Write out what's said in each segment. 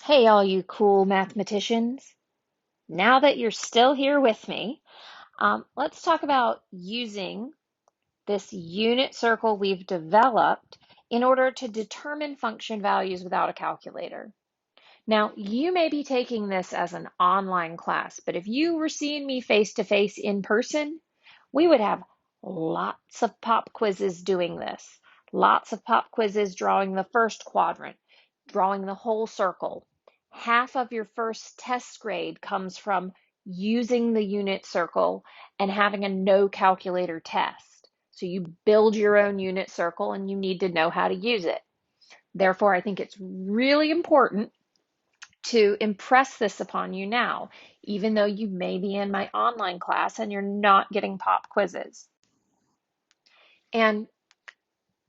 Hey, all you cool mathematicians. Now that you're still here with me, let's talk about using this unit circle we've developed in order to determine function values without a calculator. Now, you may be taking this as an online class, but if you were seeing me face to face in person, we would have lots of pop quizzes doing this. Lots of pop quizzes drawing the first quadrant, drawing the whole circle. Half of your first test grade comes from using the unit circle and having a no calculator test. So you build your own unit circle and you need to know how to use it. Therefore, I think it's really important to impress this upon you now, even though you may be in my online class and you're not getting pop quizzes. And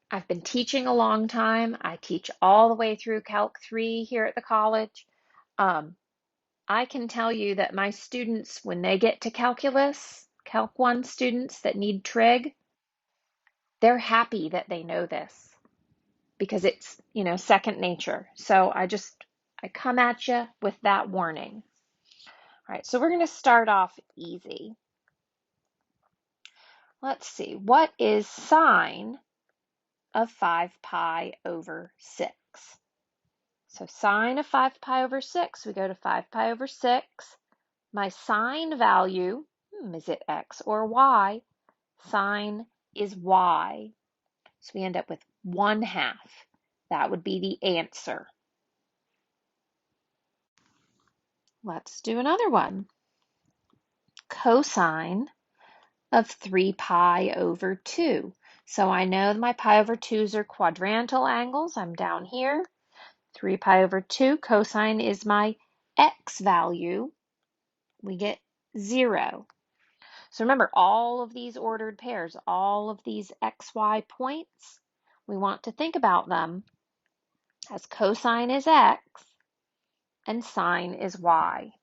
I've been teaching a long time. I teach all the way through Calc 3 here at the college. Um, I can tell you that my students, when they get to calculus, Calc 1 students that need trig, they're happy that they know this because it's, second nature. So I come at you with that warning. All right, so we're going to start off easy. Let's see, what is sine of 5 pi over 6? So sine of 5 pi over 6, we go to 5 pi over 6. My sine value, is it x or y? Sine is y. So we end up with 1/2. That would be the answer. Let's do another one. Cosine of 3 pi over 2. So I know my pi over 2s are quadrantal angles. I'm down here. 3 pi over 2, cosine is my x value. We get 0. So remember, all of these ordered pairs, all of these xy points, we want to think about them as cosine is x and sine is y.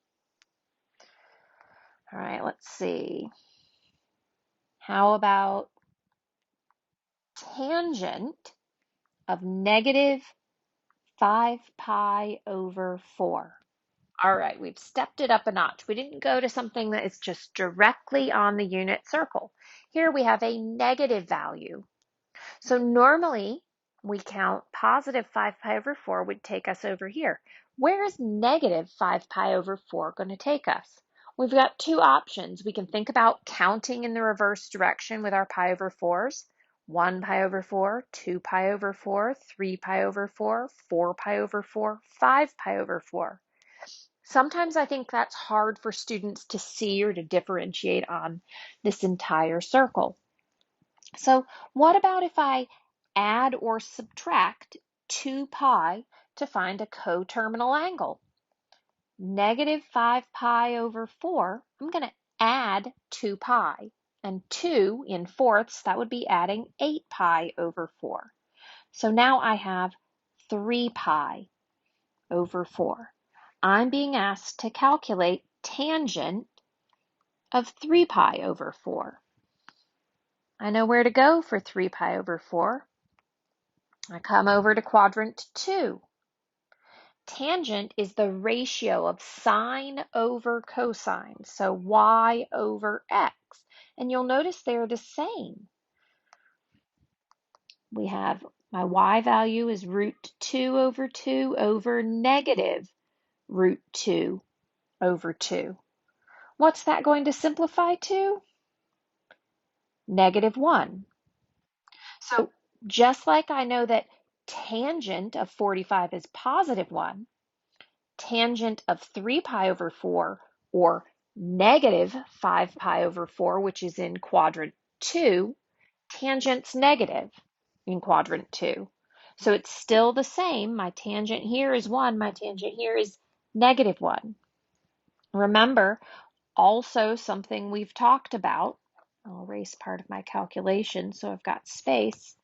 All right, let's see. How about tangent of negative 5 pi over 4? All right, we've stepped it up a notch. We didn't go to something that is just directly on the unit circle. Here we have a negative value. So normally we count positive 5 pi over 4 would take us over here. Where is negative 5 pi over 4 going to take us? We've got two options. We can think about counting in the reverse direction with our pi over 4s. 1 pi over 4, 2 pi over 4, 3 pi over 4, 4 pi over 4, 5 pi over 4. Sometimes I think that's hard for students to see or to differentiate on this entire circle. So what about if I add or subtract 2 pi to find a coterminal angle? Negative 5 pi over 4, I'm going to add 2 pi. And 2 in fourths, that would be adding 8 pi over 4. So now I have 3 pi over 4. I'm being asked to calculate tangent of 3 pi over 4. I know where to go for 3 pi over 4. I come over to quadrant 2. Tangent is the ratio of sine over cosine, so y over x. And you'll notice they're the same. We have my y value is root 2 over 2 over negative root 2 over 2. What's that going to simplify to? Negative 1. So just like I know that tangent of 45 is positive 1, tangent of 3 pi over 4 or negative 5 pi over 4, which is in quadrant 2, tangent's negative in quadrant 2. So it's still the same. My tangent here is 1. My tangent here is negative 1. Remember, also something we've talked about, I'll erase part of my calculation so I've got space.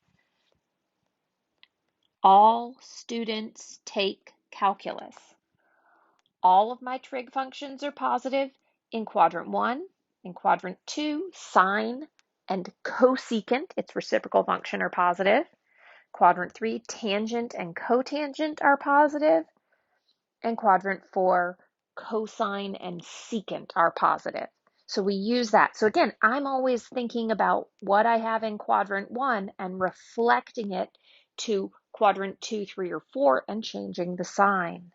All students take calculus. All of my trig functions are positive in quadrant 1. In quadrant 2, sine and cosecant, its reciprocal function, are positive. Quadrant 3, tangent and cotangent are positive. in quadrant 4, cosine and secant are positive. So we use that. So again, I'm always thinking about what I have in quadrant 1 and reflecting it to quadrant 2, 3, or 4 and changing the sign.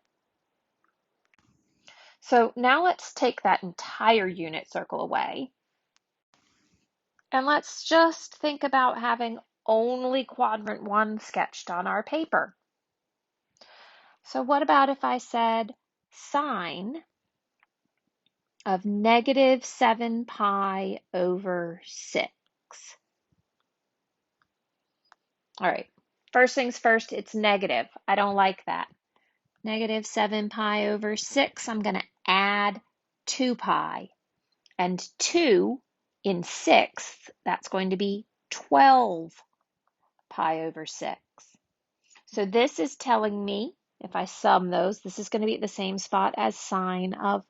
So now let's take that entire unit circle away. And let's just think about having only quadrant 1 sketched on our paper. So what about if I said sine of negative 7 pi over 6? All right, first things first, it's negative. I don't like that. Negative 7 pi over 6, I'm going to add 2 pi. And 2 in sixth, that's going to be 12 pi over 6. So this is telling me, if I sum those, this is going to be at the same spot as sine of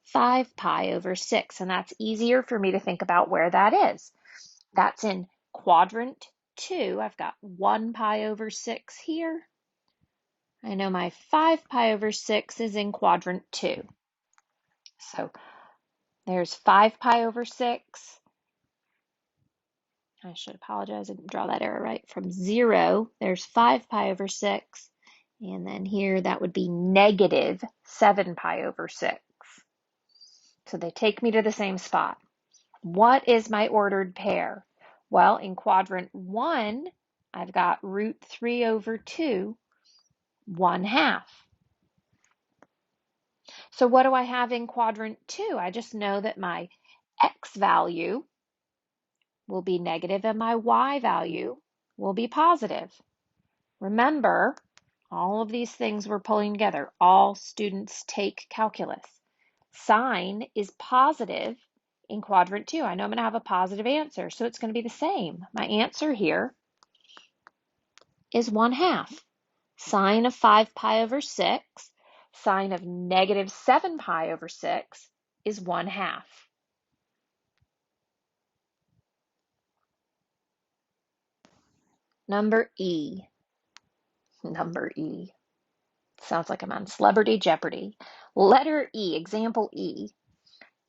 5 pi over 6. And that's easier for me to think about where that is. That's in quadrant 2. I've got 1 pi over 6 here. I know my 5 pi over 6 is in quadrant 2. So there's 5 pi over 6. I should apologize, I didn't draw that arrow right. From 0, there's 5 pi over 6. And then here, that would be negative 7 pi over 6. So they take me to the same spot. What is my ordered pair? Well, in quadrant 1, I've got root 3 over 2, 1/2. So what do I have in quadrant 2? I just know that my x value will be negative and my y value will be positive. Remember, all of these things we're pulling together. All students take calculus. Sine is positive in quadrant 2. I know I'm going to have a positive answer, so it's going to be the same. My answer here is 1/2. Sine of 5 pi over 6, sine of negative 7 pi over 6 is 1/2. Number E. Number E. Sounds like I'm on Celebrity Jeopardy. Letter E, example E.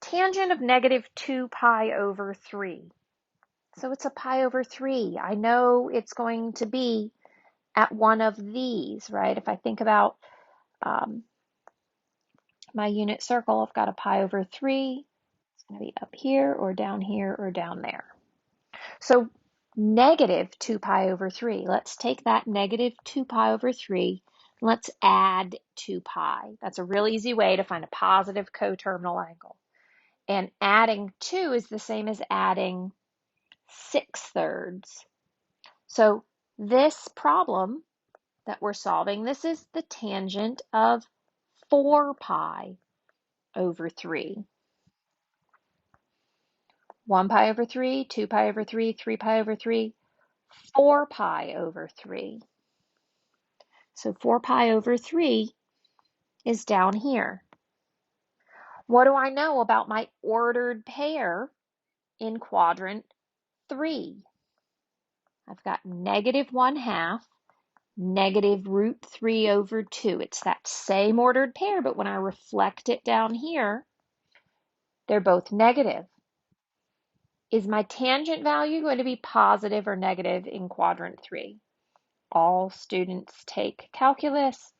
Tangent of negative 2 pi over 3. So it's a pi over 3. I know it's going to be at one of these, right? If I think about my unit circle, I've got a pi over 3. It's going to be up here or down there. So negative 2 pi over 3. Let's take that negative 2 pi over 3. Let's add 2 pi. That's a real easy way to find a positive coterminal angle. And adding 2 is the same as adding 6/3. So this problem that we're solving, this is the tangent of 4 pi over 3. 1 pi over 3, 2 pi over 3, 3 pi over 3, 4 pi over 3. So 4 pi over 3 is down here. What do I know about my ordered pair in quadrant 3? I've got negative 1/2, negative root 3 over 2. It's that same ordered pair, but when I reflect it down here, they're both negative. Is my tangent value going to be positive or negative in quadrant 3? All students take calculus.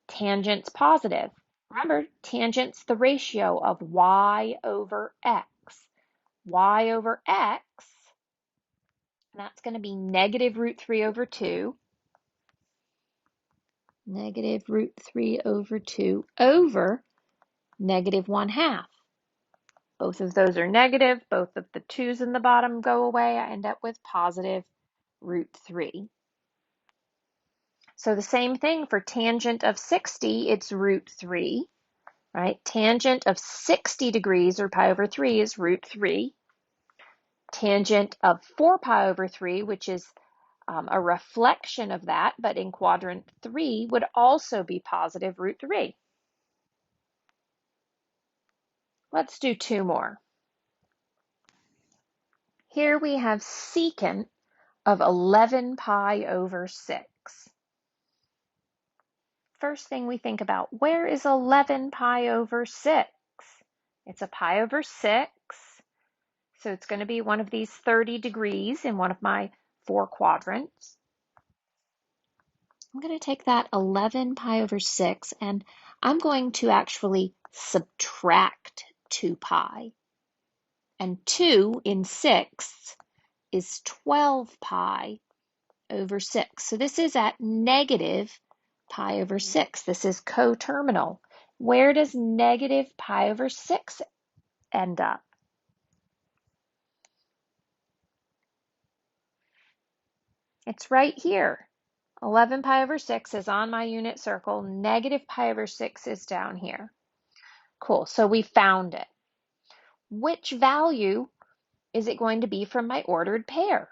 Tangent's positive. Remember, tangent's the ratio of y over x. Y over x, and that's going to be negative root 3 over 2. Negative root 3 over 2 over negative 1/2. Both of those are negative. Both of the 2's in the bottom go away. I end up with positive root 3. So the same thing for tangent of 60, it's root 3, right? Tangent of 60 degrees, or pi over 3, is root 3. Tangent of 4 pi over 3, which is a reflection of that, but in quadrant 3, would also be positive root 3. Let's do 2 more. Here we have secant of 11 pi over 6. first thing we think about? Where is 11 pi over 6? It's a pi over 6. So it's going to be one of these 30 degrees in one of my 4 quadrants. I'm going to take that 11 pi over 6 and I'm going to actually subtract 2 pi. And 2 in 6 is 12 pi over 6. So this is at negative pi over 6. This is coterminal. Where does negative pi over 6 end up? It's right here. 11 pi over 6 is on my unit circle. Negative pi over 6 is down here. Cool, so we found it. Which value is it going to be from my ordered pair?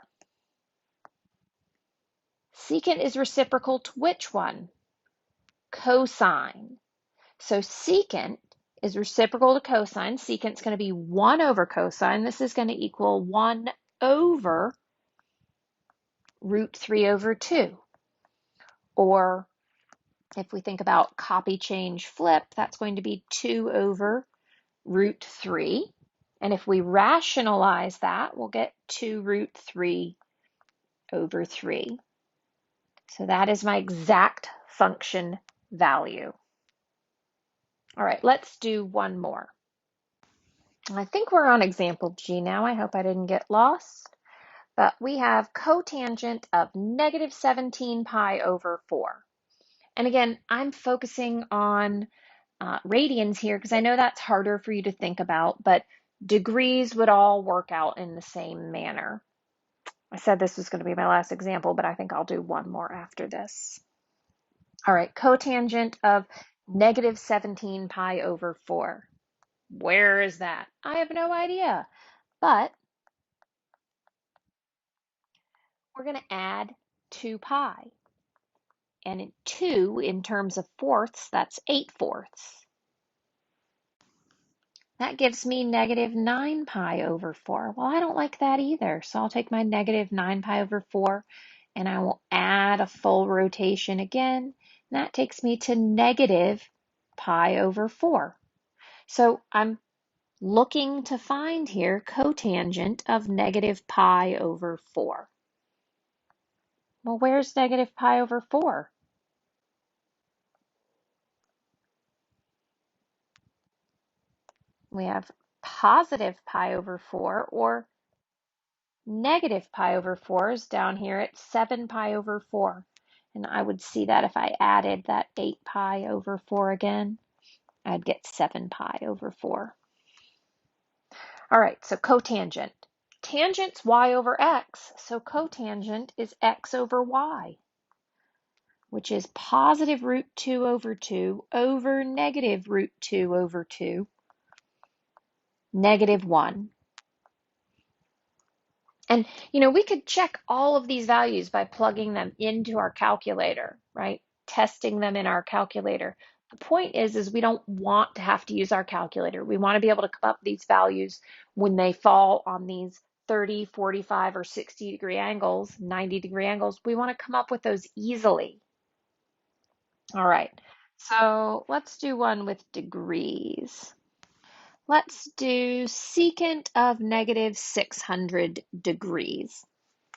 Secant is reciprocal to which one? Cosine. So secant is reciprocal to cosine. Secant's going to be 1 over cosine. This is going to equal 1 over root 3 over 2. Or if we think about copy, change, flip, that's going to be 2 over root 3. And if we rationalize that, we'll get 2 root 3 over 3. So that is my exact function value. All right, let's do one more. I think we're on example G now. I hope I didn't get lost. But we have cotangent of negative 17 pi over 4. And again, I'm focusing on radians here because I know that's harder for you to think about, but degrees would all work out in the same manner. I said this was going to be my last example, but I think I'll do one more after this. All right, cotangent of negative 17 pi over 4. Where is that? I have no idea, but we're going to add 2 pi. And 2 in terms of fourths, that's 8/4. That gives me negative 9 pi over 4. Well, I don't like that either, so I'll take my negative 9 pi over 4 and I will add a full rotation again. And that takes me to negative pi over 4. So I'm looking to find here cotangent of negative pi over 4. Well, where's negative pi over 4? We have positive pi over 4 or negative pi over 4 is down here at 7 pi over 4. And I would see that if I added that 8 pi over 4 again, I'd get 7 pi over 4. All right, so cotangent. Tangent's y over x, so cotangent is x over y, which is positive root 2 over negative root 2 over 2, negative 1. And, we could check all of these values by plugging them into our calculator, right? Testing them in our calculator. The point is we don't want to have to use our calculator. We want to be able to come up with these values when they fall on these 30, 45, or 60-degree angles, 90-degree angles. We want to come up with those easily. All right, so let's do one with degrees. Let's do secant of negative 600 degrees,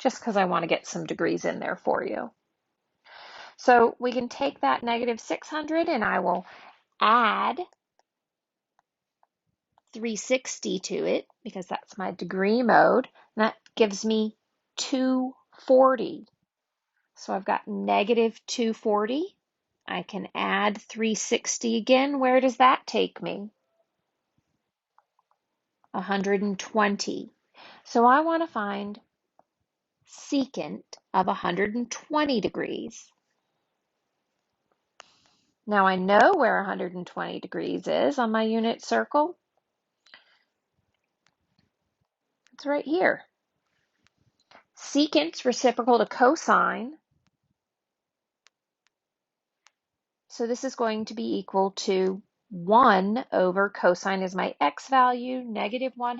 just because I want to get some degrees in there for you. So we can take that negative 600 and I will add 360 to it because that's my degree mode. And that gives me 240. So I've got negative 240. I can add 360 again. Where does that take me? 120. So I want to find secant of 120 degrees. Now I know where 120 degrees is on my unit circle. It's right here. Secant's reciprocal to cosine. So this is going to be equal to 1 over cosine is my x value, negative 1/2.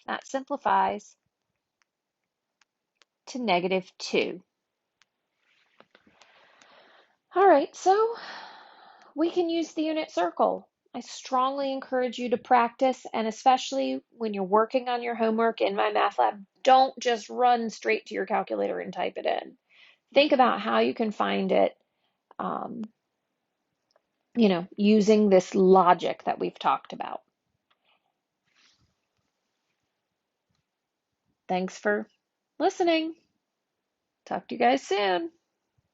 That simplifies to negative 2. All right, so we can use the unit circle. I strongly encourage you to practice, and especially when you're working on your homework in MyMathLab, don't just run straight to your calculator and type it in. Think about how you can find it, um, using this logic that we've talked about. Thanks for listening. Talk to you guys soon.